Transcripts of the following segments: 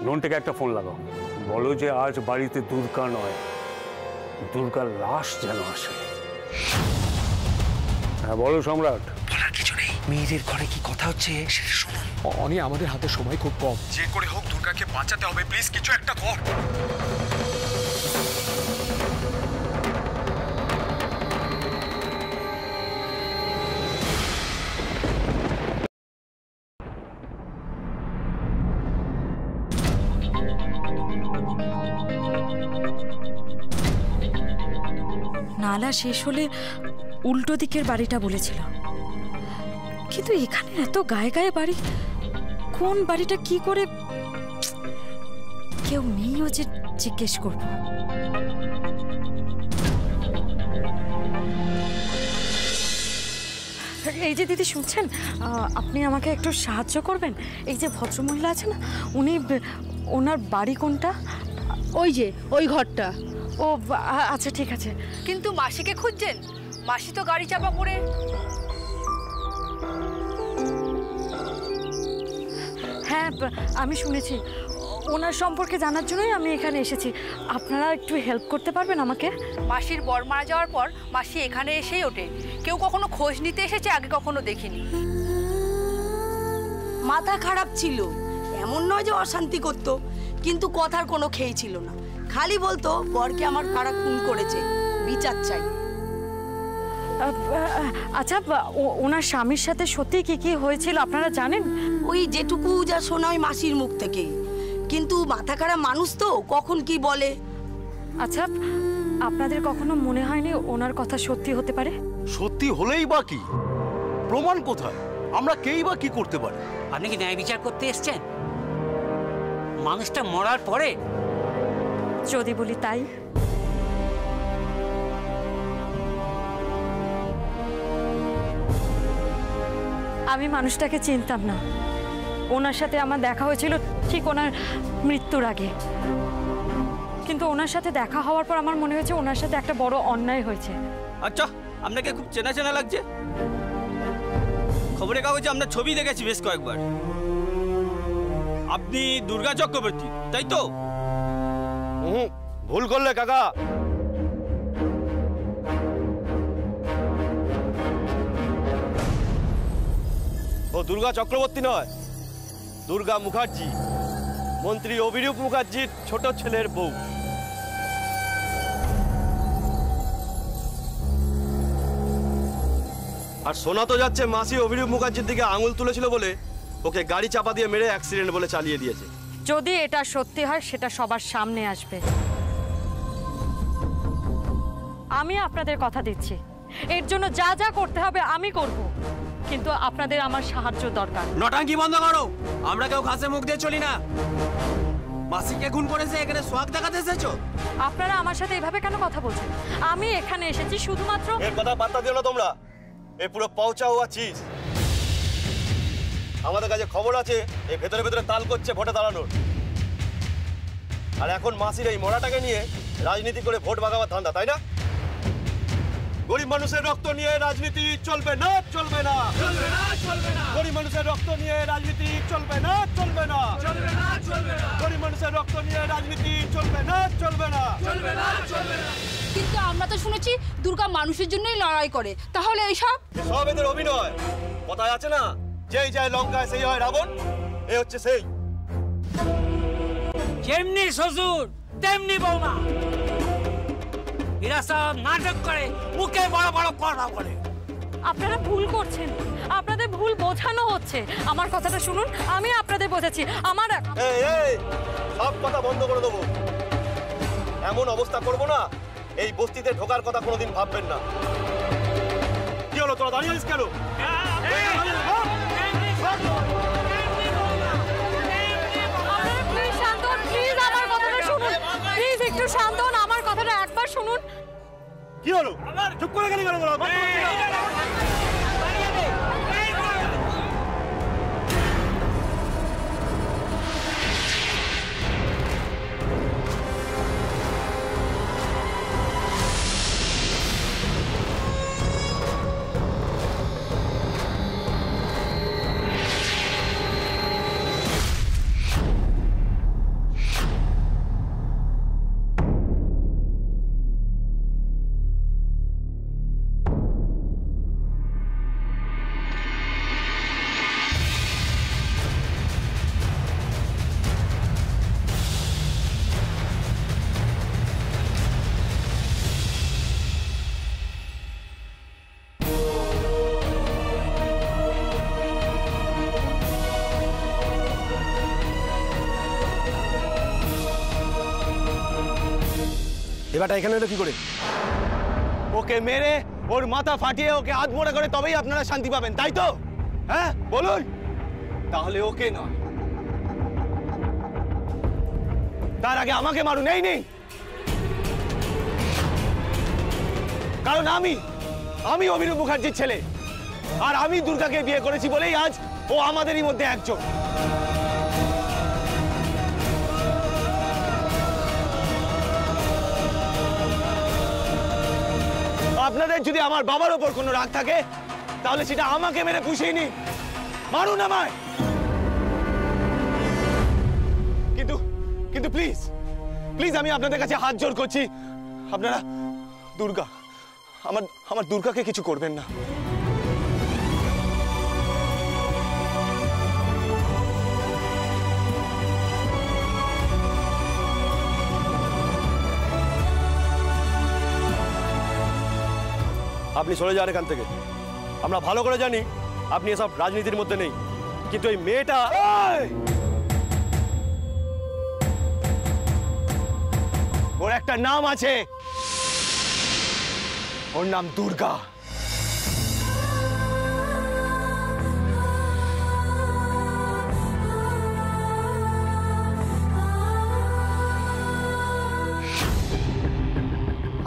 ননটাকে একটা ফোন লাগাও, বলো যে আজ বাড়িতে দুর্গা নয়, দুর্গার লাশ যেন আসে। হ্যাঁ বলো সম্রাট। বলার কিছু নেই, মেয়েদের ঘরে কি কথা হচ্ছে সেটা শুনুন। অনি, আমাদের হাতে সময় খুব কম, যে করে হোক দুর্গাকে বাঁচাতে হবে, প্লিজ কিছু একটা কর। নালা শেষ হলে উল্টো দিকের বাড়িটা বলেছিল, কিন্তু এখানে এত গায়ে গায়ে বাড়ি, কোন বাড়িটা কি করে কেউ নেইও যে জিজ্ঞেস করব। এই যে দিদি শুনছেন, আপনি আমাকে একটু সাহায্য করবেন। এই যে ভদ্রমহিলা আছে না, উনি, ওনার বাড়ি কোনটা? ওই যে ওই ঘরটা। ও আচ্ছা ঠিক আছে। কিন্তু মাসিকে খুঁজছেন? মাসি তো গাড়ি চাপা পড়ে। হ্যাঁ আমি শুনেছি, ওনার সম্পর্কে জানার জন্যই আমি এখানে এসেছি। আপনারা একটু হেল্প করতে পারবেন আমাকে? মাসির বর মারা যাওয়ার পর মাসি এখানে এসেই ওঠে, কেউ কখনো খোঁজ নিতে এসেছে আগে কখনো দেখিনি। মাথা খারাপ ছিল, এমন নয় যে অশান্তি করতো, কিন্তু কথার কোনো খেই ছিল না। খালি বলতো বরকে আমার কারা খুন করেছে, বিচার চাই। আচ্ছা, ওনার স্বামীর সাথে সত্যি কি কি হয়েছিল আপনারা জানেন? ওই যেটুকু যা শোনা ওই মাসির মুখ থেকে, কিন্তু মাথা খারাপ মানুষ তো কখন কি বলে। আচ্ছা, আপনাদের কখনো মনে হয়নি ওনার কথা সত্যি হতে পারে? সত্যি হলেই বা কি, প্রমাণ কোথায়? আমরা কেই বা কি করতে পারি? আপনি কি ন্যায় বিচার করতে এসছেন মানুষটা মরার পরে? যদি বলি তাই। আমি মানুষটাকে চিনতাম না, ওনার সাথে আমার দেখা হয়েছিল ঠিক ওনার মৃত্যুর আগে, কিন্তু ওনার সাথে দেখা হওয়ার পর আমার মনে হয়েছে ওনার সাথে একটা বড় অন্যায় হয়েছে। আচ্ছা, আপনাকে খুব চেনা চেনা লাগছে। খবরের কাগজে আমরা ছবি দেখেছি বেশ কয়েকবার। আপনি দুর্গা চক্রবর্তী, তাই তো? ভুল করলে কাকা। ও দুর্গা চক্রবর্তী নয়, দুর্গা মুখার্জি, মন্ত্রী অভিরূপ মুখার্জির ছোট ছেলের বউ। আর শোনা তো যাচ্ছে মাসি অভিরূপ মুখার্জির দিকে আঙুল তুলেছিল বলে ওকে গাড়ি চাপা দিয়ে মেরে অ্যাক্সিডেন্ট বলে চালিয়ে দিয়েছে। যদি এটা সত্যি হয় সেটা সবার সামনে আসবে। আমি আপনাদের কথা দিচ্ছি, এর জন্য যা যা করতে হবে আমি করব, কিন্তু আপনাদের আমার সাহায্য দরকার। নটাঙ্কি বন্ধ করো, আমরা কেউ ঘাসে মুখ দিয়ে চলি না। মাসিকে খুন করেছে, এখানে সোয়াগ দেখাতে এসেছো? আপনারা আমার সাথে এভাবে কেন কথা বলছেন? আমি এখানে এসেছি শুধুমাত্র। এর কথা বার্তা দিও না তোমরা, এ পুরো পৌঁছাও আছিস। আমাদের কাছে খবর আছে এই ভেতরে ভেতরে তাল করছে ভোটে দাঁড়ানোর। আর এখন মাসির এই মরাটাকে নিয়ে রাজনীতি করে ভোট ভাগাবার ধান্দা, তাই না? গরিব মানুষের রক্ত নিয়ে রাজনীতি চলবে না, চলবে না, চলবে না, চলবে না। গরিব মানুষের রক্ত নিয়ে রাজনীতি চলবে না, চলবে না, চলবে না, চলবে না। গরিব মানুষের রক্ত নিয়ে রাজনীতি চলবে না, চলবে না, চলবে না, চলবে না। কিন্তু আমরা তো শুনেছি দুর্গা মানুষের জন্যই লড়াই করে, তাহলে এইসব সব এদের অভিনয়। কথায় আছে না, যেই যায় লঙ্কায় সেই হয় রাবণ, এ হচ্ছে সেই। যেমনি শ্বশুর তেমনি বৌমা, এরা সব নাটক করে, মুখে বড় বড় কথা বলে। আপনারা ভুল করছেন, আপনাদের ভুল বোঝানো হচ্ছে। আমার কথাটা শুনুন, আমি আপনাদের বোঝাচ্ছি। আমার এই সব কথা বন্ধ করে দেবো। এমন অবস্থা করবো না এই বস্তিতে ঢোকার কথা কোনোদিন ভাববেন না। কি হলো, তোরা দাঁড়িয়ে আছিস কেন? প্লিজ শান্ত হন, প্লিজ আমার কথাটা শুনুন, প্লিজ একটু শান্ত হন, আমার কথাটা একবার শুনুন। কি হলো, চুপ করে গেলি কেন? এবারটা এখানে এলো কি করে? ওকে মেরে ওর মাথা ফাটিয়ে ওকে আধমরা করে তবেই আপনারা শান্তি পাবেন, তাই তো? হ্যাঁ বলুন। তাহলে ওকে নয়, তার আগে আমাকে মারুন। এই নেই, কারণ আমি অভিরূপ মুখার্জির ছেলে, আর আমি দুর্গাকে বিয়ে করেছি বলেই আজ ও আমাদেরই মধ্যে একজন। আপনাদের যদি আমার বাবার ওপর কোনো রাগ থাকে তাহলে সেটা আমাকে মেরে পুষিয়ে নিন, মারুন আমায়। কিন্তু প্লিজ প্লিজ আমি আপনাদের কাছে হাত জোড় করছি, আপনারা আমার দুর্গাকে কিছু করবেন না। আপনি সরে যান এখান থেকে। আমরা ভালো করে জানি আপনি এসব রাজনীতির মধ্যে নেই, কিন্তু এই মেয়েটা, ওর একটা নাম আছে, ওর নাম দুর্গা।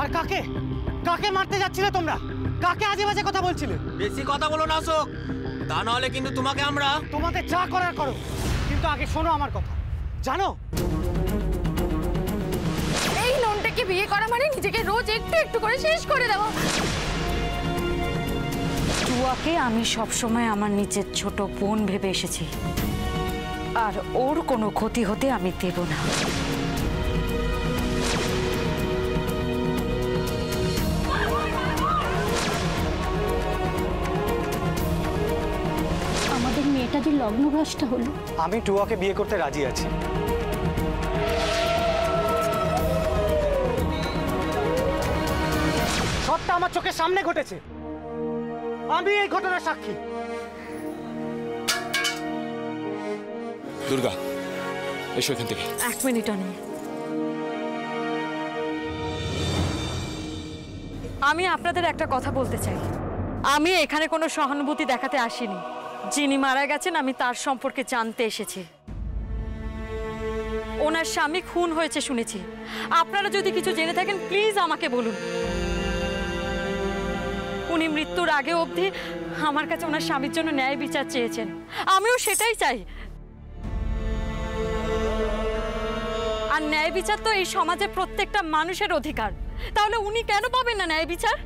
আর কাকে কাকে মারতে যাচ্ছিলে তোমরা? কাকে আজে বাজে কথা বলছিলে? বেশি কথা বলো না অশোক, তা নাহলে কিন্তু তোমাকে আমরা তোমাদের যা করার করো, কিন্তু আগে শোনো আমার কথা। জানো এই ননটাকে বিয়ে করা মানে নিজেকে রোজ একটু একটু করে শেষ করে দেওয়া। টুয়াকে আমি সবসময় আমার নিজের ছোট বোন ভেবে এসেছি, আর ওর কোনো ক্ষতি হতে আমি দেব না। আমাদের মেয়েটা যে লগ্নভ্রষ্ট হলো। আমি টুয়াকে বিয়ে করতে রাজি আছি। সবটা আমার চোখের সামনে ঘটেছে, আমি এই ঘটনার সাক্ষী। দুর্গা, এসো এখান থেকে। এক মিনিট অনি, আমি আপনাদের একটা কথা বলতে চাই। আমি এখানে কোনো সহানুভূতি দেখাতে আসিনি। যিনি মারা গেছেন আমি তার সম্পর্কে জানতে এসেছি। ওনার স্বামী খুন হয়েছে শুনেছি। আপনারা যদি কিছু জেনে থাকেন প্লিজ আমাকে বলুন। উনি মৃত্যুর আগে অবধি আমার কাছে ওনার স্বামীর জন্য ন্যায় বিচার চেয়েছেন, আমিও সেটাই চাই। আর ন্যায় বিচার তো এই সমাজে প্রত্যেকটা মানুষের অধিকার, তাহলে উনি কেন পাবেন না ন্যায় বিচার?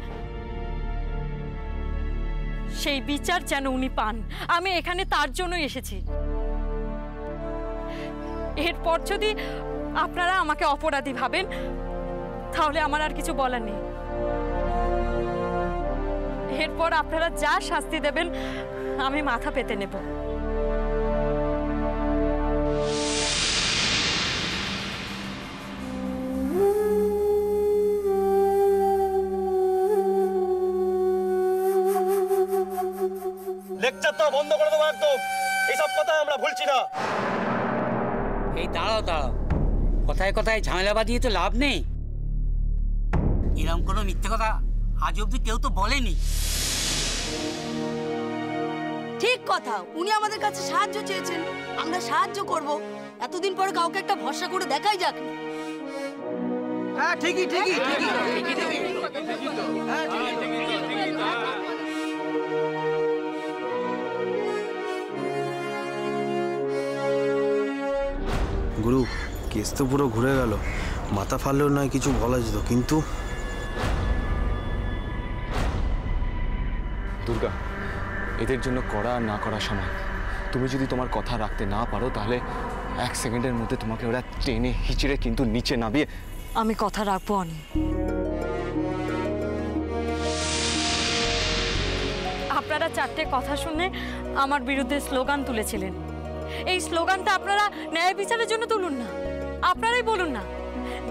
সেই বিচার যেন উনি পান, আমি এখানে তার জন্যই এসেছি। এরপর যদি আপনারা আমাকে অপরাধী ভাবেন তাহলে আমার আর কিছু বলার নেই। এরপর আপনারা যা শাস্তি দেবেন আমি মাথা পেতে নেব। লেকচার তো বন্ধ করে দেবো একদম, এইসব কথা আমরা ভুলছি না। এই দাঁড়াও দাঁড়াও, কথায় কথায় ঝামেলা বাঁধিয়ে তো লাভ নেই। এরকম কোনো মিথ্যে কথা আজ অব্দি কেউ তো বলেনি। ঠিক কথা, উনি আমাদের কাছে সাহায্য চেয়েছেন, আমরা সাহায্য করব। এতদিন পরে কাউকে একটা ভরসা করে দেখাই যাক। হ্যাঁ ঠিকই ঠিকই ঠিকই। গুরু, কেস তো পুরো ঘুরে গেল। মাথা ফাললেও নয় কিছু বলা যেত, কিন্তু দুর্গা, এদের জন্য করা আর না করা সমান। তুমি যদি তোমার কথা রাখতে না পারো তাহলে 1 সেকেন্ডের মধ্যে তোমাকে ওরা টেনে হিচড়ে কিন্তু নিচে নামিয়ে। আমি কথা রাখবো অনি। আপনারা 4টে কথা শুনে আমার বিরুদ্ধে স্লোগান তুলেছিলেন। এই স্লোগানটা আপনারা ন্যায় বিচারের জন্য তুলুন না। আপনারাই বলুন না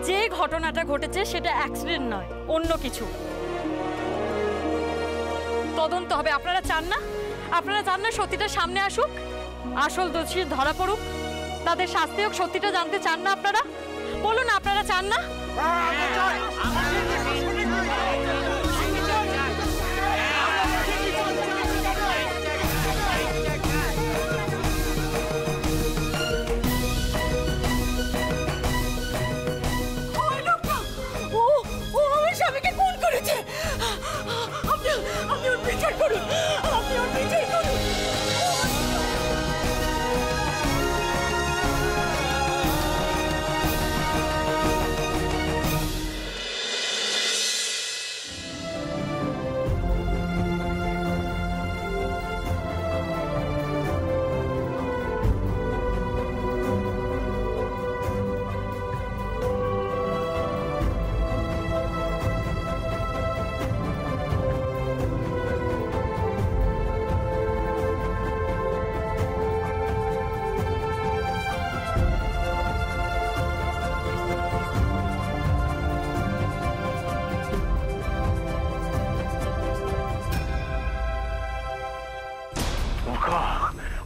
যে ঘটনাটা ঘটেছে সেটা অ্যাক্সিডেন্ট নয়, অন্য কিছু। তদন্ত হবে। আপনারা চান না? আপনারা চান না সত্যিটা সামনে আসুক, আসল দোষী ধরা পড়ুক, তাদের শাস্তি হোক? সত্যিটা জানতে চান না আপনারা? বলুন না আপনারা চান না? ও আমার স্বামীকে খুন করেছে। আপনি ওর বিচার করুন, আপনি ওর বিচার করুন।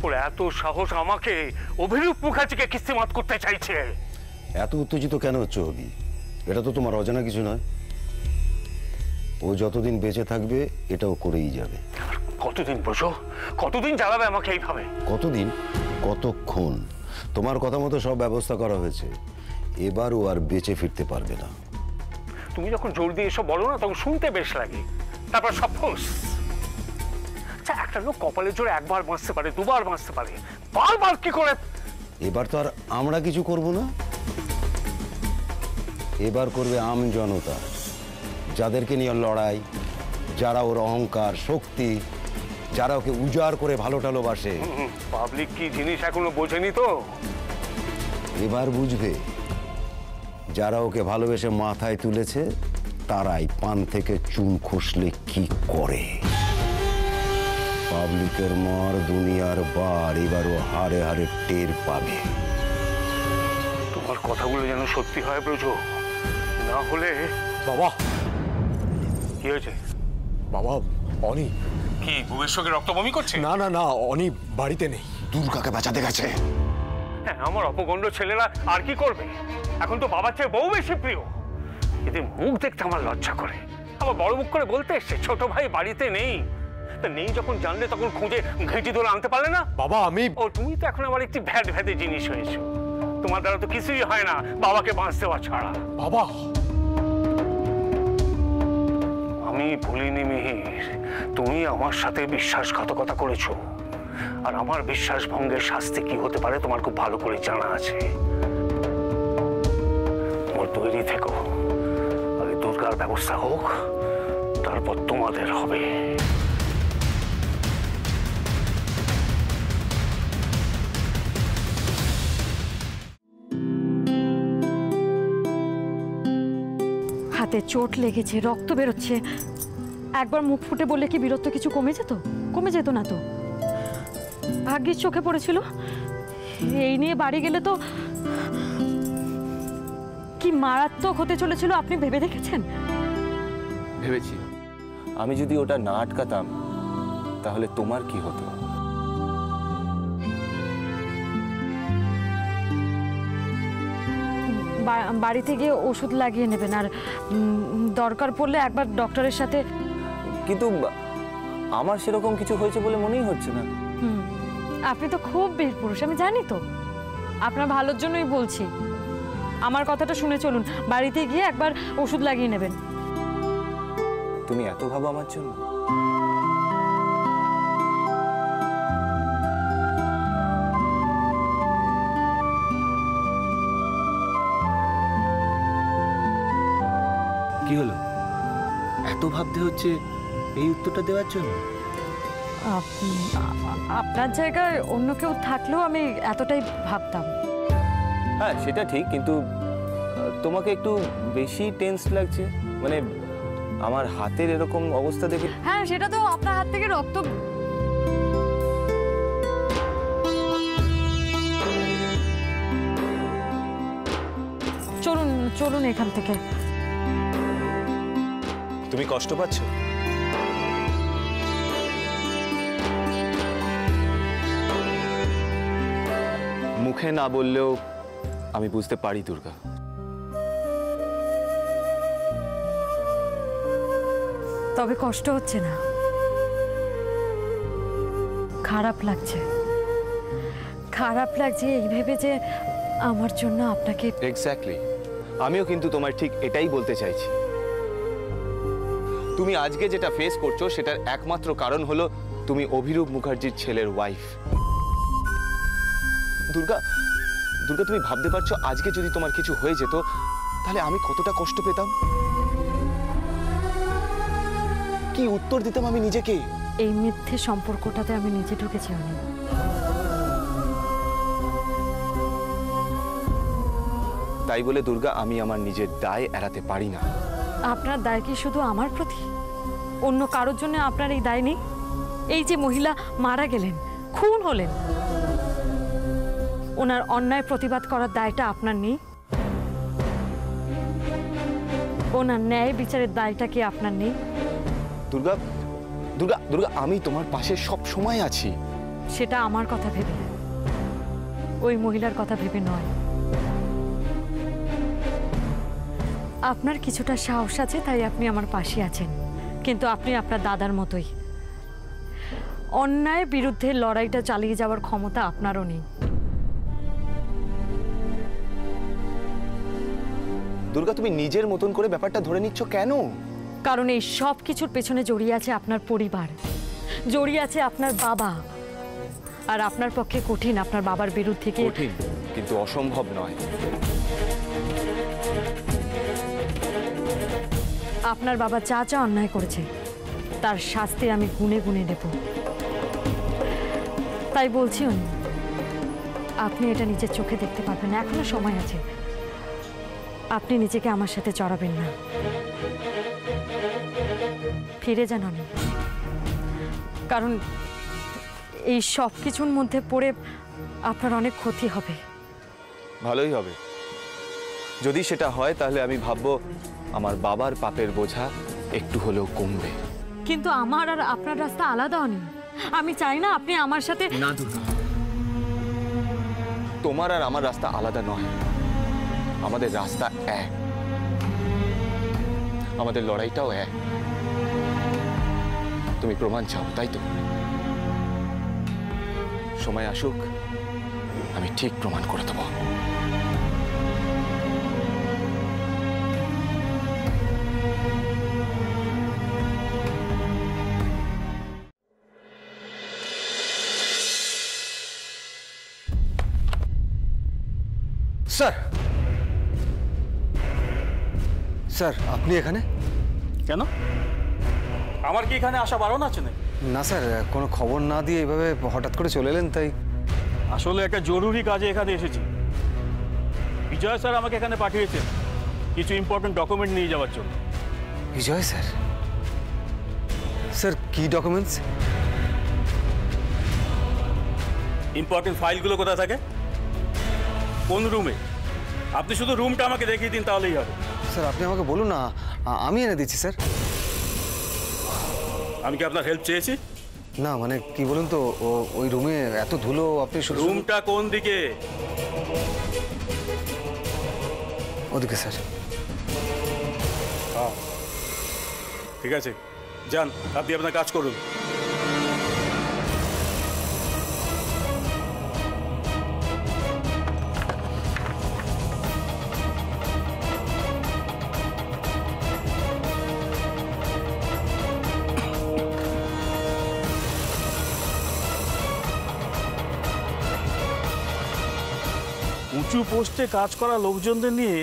ওর এত সাহস আমাকে অভিরূপ মুখার্জিকে কিস্তিমাত করতে চাইছে। এত উত্তেজিত কেন হচ্ছে অভি? এটা তো তোমার অজানা কিছু নয়। ও যতদিন বেঁচে থাকবে এটাও করেই যাবে। কতদিন বসো, কতদিন জ্বালাবে আমাকে এইভাবে? কতদিন, কতক্ষণ? তোমার কথা মতো সব ব্যবস্থা করা হয়েছে, এবার ও আর বেঁচে ফিরতে পারবে না। তুমি যখন জোর দিয়ে এসব বলো না তখন শুনতে বেশ লাগে, তারপর সব ফোস। আচ্ছা, একটা লোক কপালের জোরে একবার বাঁচতে পারে, দুবার বাঁচতে পারে, বারবার কি করে? এবার তো আর আমরা কিছু করব না, এবার করবে আম জনতা, যাদেরকে নিয়ে লড়াই, যারা ওর অহংকার শক্তি, যারা ওকে উজাড় করে ভালো টালোবাসে। পাবলিক কি জিনিস এখনো বোঝেনি তো। এবার বুঝবে, যারা ওকে ভালোবেসে মাথায় তুলেছে তারাই পান থেকে চুন খসলে কি করে। পাবলিকের মার দুনিয়ার বার এবারও হারে হারে টের পাবে। তোমার কথাগুলো যেন সত্যি হয় ব্রজ, না হলে। বাবা, কি হয়েছে? বাবা, অনি। কি বুবের সঙ্গে রক্ত বমি করছে? না না না, অনি বাড়িতে নেই, দুর্গাকে বাঁচাতে গেছে। হ্যাঁ, আমার অপগণ্ড ছেলেরা আর কি করবে? এখন তো বাবার চেয়ে বউ বেশি প্রিয়। এদের মুখ দেখতে আমার লজ্জা করে। আবার বড় মুখ করে বলতে এসছে ছোট ভাই বাড়িতে নেই। তা নেই যখন জানলে তখন খুঁজে ঘেঁটি ধরে আনতে পারলে না? বাবা আমি। ও, তুমি তো এখন আমার একটি ভ্যাট ভ্যাটে জিনিস হয়েছো। তোমার দ্বারা তো কিছুই হয় না বাবাকে বাঁচ দেওয়া ছাড়া। বাবা, আমি ভুলিনি মিহির, তুমি আমার সাথে বিশ্বাসঘাতকতা করেছো, আর আমার বিশ্বাস ভঙ্গের শাস্তি কি হতে পারে তোমার খুব ভালো করে জানা আছে। তোমার তৈরি থেকো, আগে দুর্গার ব্যবস্থা হোক, তারপর তোমাদের হবে। হাতে চোট লেগেছে, রক্ত বেরোচ্ছে, একবার মুখ ফুটে বললে কি বীরত্ব কিছু কমে যেত? কমে যেত না তো। ভাগ্যিস চোখে পড়েছিল। এই নিয়ে বাড়ি গেলে তো কি মারাত্মক হতে চলেছিল আপনি ভেবে দেখেছেন? ভেবেছি আমি যদি ওটা না আটকাতাম তাহলে তোমার কি হতো। বাড়িতে গিয়ে ওষুধ লাগিয়ে নেবেন, আর দরকার পড়লে একবার ডক্টরের সাথে। কিন্তু আমার সেরকম কিছু হয়েছে বলে মনেই হচ্ছে না। আপনি তো খুব বীর পুরুষ, আমি জানি তো। আপনার ভালোর জন্যই বলছি, আমার কথাটা শুনে চলুন, বাড়িতে গিয়ে একবার ওষুধ লাগিয়ে নেবেন। তুমি এত ভাবো আমার জন্য? কি হলো, এত ভাবতে হচ্ছে এই উত্তরটা দেওয়ার জন্য? আপনার জায়গায় অন্য কেউ থাকলেও আমি এতটাই ভাবতাম। হ্যাঁ সেটা ঠিক, কিন্তু তোমাকে একটু বেশি টেন্স লাগছে, মানে আমার হাতের এরকম অবস্থা দেখে। হ্যাঁ, সেটা তো আপনার হাত থেকে রক্ত। চলুন চলুন এখান থেকে। তুমি কষ্ট পাচ্ছ? মুখে না বললেও আমি বুঝতে পারি দুর্গা, তবে কষ্ট হচ্ছে না, খারাপ লাগছে। খারাপ লাগছে এই ভেবে যে আমার জন্য আপনাকে। এক্স্যাক্টলি, আমিও কিন্তু তোমার ঠিক এটাই বলতে চাইছি। তুমি আজকে যেটা ফেস করছো সেটার একমাত্র কারণ হলো তুমি অভিরূপ মুখার্জির ছেলের ওয়াইফ। দুর্গা, দুর্গা তুমি ভাবতে পারছো আজকে যদি তোমার কিছু হয়ে যেত তাহলে আমি কতটা কষ্ট পেতাম, কি উত্তর দিতাম আমি নিজেকে? এই মিথ্যে সম্পর্কটাতে আমি নিজে ঢুকেছি অনিল। তাই বলে দুর্গা আমি আমার নিজের দায় এড়াতে পারি না। আপনার দায় কি শুধু আমার প্রতি? অন্য কারোর জন্য আপনার এই দায় নেই? এই যে মহিলা মারা গেলেন, খুন হলেন, ওনার অন্যায় প্রতিবাদ করার দায়টা আপনার নেই? ওনার ন্যায় বিচারের দায়টা কি আপনার নেই? দুর্গা, দুর্গা, দুর্গা, আমি তোমার পাশে সব সময় আছি। সেটা আমার কথা ভেবে, ওই মহিলার কথা ভেবে নয়। আপনার কিছুটা সাহস আছে তাই আপনি আমার পাশে আছেন, কিন্তু আপনি আপনার দাদার মতোই। অন্যায়ের বিরুদ্ধে লড়াইটা চালিয়ে যাওয়ার ক্ষমতা আপনারও নেই। দুর্গা, তুমি নিজের মতন করে ব্যাপারটা ধরে নিচ্ছ কেন? কারণ এই সব কিছুর পেছনে জড়িয়ে আছে আপনার পরিবার, জড়িয়ে আছে আপনার বাবা। আর আপনার পক্ষে কঠিন আপনার বাবার বিরুদ্ধে কি? কঠিন কিন্তু অসম্ভব নয়। আপনার বাবা যা যা অন্যায় করেছে তার শাস্তি আমি গুনে গুনে দেব। তাই বলছি অনিল, আপনি এটা নিজের চোখে দেখতে পারবেন না, এখনো সময় আছে। আপনি নিজেকে আমার সাথে জড়াবেন না, ফিরে যান অনিল। কারণ এই সব কিছুর মধ্যে পড়ে আপনার অনেক ক্ষতি হবে। ভালোই হবে। যদি সেটা হয় তাহলে আমি ভাববো আমার বাবার পাপের বোঝা একটু হলেও কমবে। কিন্তু আমার আর আপনার রাস্তা আলাদা অনিল। আমি চাই না আপনি আমার সাথে। না দুর্গা, তোমার আর আমার রাস্তা আলাদা নয়, আমাদের রাস্তা এক, আমাদের লড়াইটাও এক। তুমি প্রমাণ চাও তাই তো? সময় আসুক, আমি ঠিক প্রমাণ করে দেবো। স্যার, স্যার আপনি এখানে কেন? আমার কি এখানে আসা বারণ আছে নাকি? না স্যার, কোনো খবর না দিয়ে এইভাবে হঠাৎ করে চলে এলেন তাই। আসলে একটা জরুরি কাজে এখানে এসেছি। বিজয় স্যার আমাকে এখানে পাঠিয়েছেন কিছু ইম্পর্টেন্ট ডকুমেন্ট নিয়ে যাওয়ার জন্য। বিজয় স্যার? স্যার কি ডকুমেন্টস? ইম্পর্টেন্ট ফাইলগুলো কোথায় থাকে? কোন রুমে? আপনি শুধু রুমটা আমাকে দেখিয়ে দিন তাহলেই হবে। স্যার আপনি আমাকে বলুন না, আমি এনে দিচ্ছি স্যার। আমি কি আপনার হেল্প চেয়েছি? না মানে কি বলুন তো, ওই রুমে এত ধুলো। আপনি রুমটা কোন দিকে? ওদিকে স্যার। হ্যাঁ ঠিক আছে, যান আপনি আপনার কাজ করুন। উঁচু পোস্টে কাজ করা লোকজনদের নিয়ে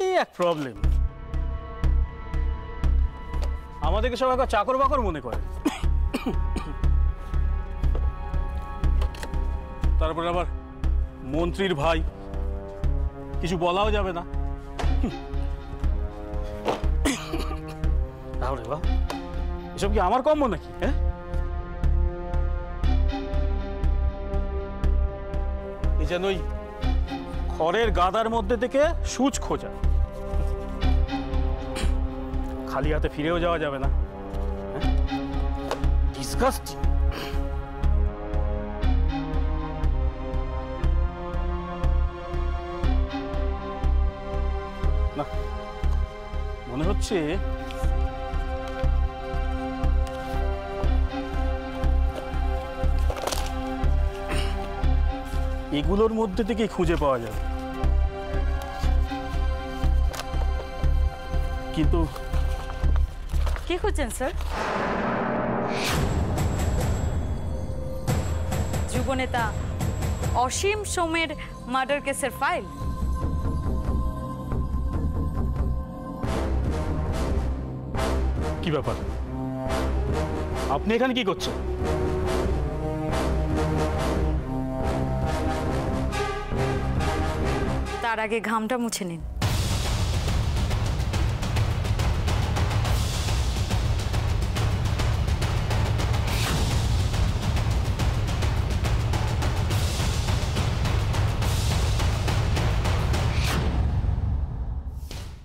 এই এক প্রবলেম, আমাদেরকে সবাই চাকর বাকর মনে করে। তারপরে আবার মন্ত্রীর ভাই, কিছু বলাও যাবে না। তাহলে বাহ, এসব কি আমার কম্য নাকি? হ্যাঁ, এই যেন ওই খড়ের গাদার মধ্যে থেকে সূচ খোঁজা, খালি হাতে ফিরেও যাওয়া যাবে না। ডিসগাস্টিং। না, মনে হচ্ছে এগুলোর মধ্যে থেকে খুঁজে পাওয়া যাবে। কিন্তু কি খুঁজছেন স্যার? যুবনেতা অসীম সোমের মার্ডার কেসের ফাইল? কি ব্যাপার, আপনি এখানে কি করছেন? তার আগে ঘামটা মুছে নিন।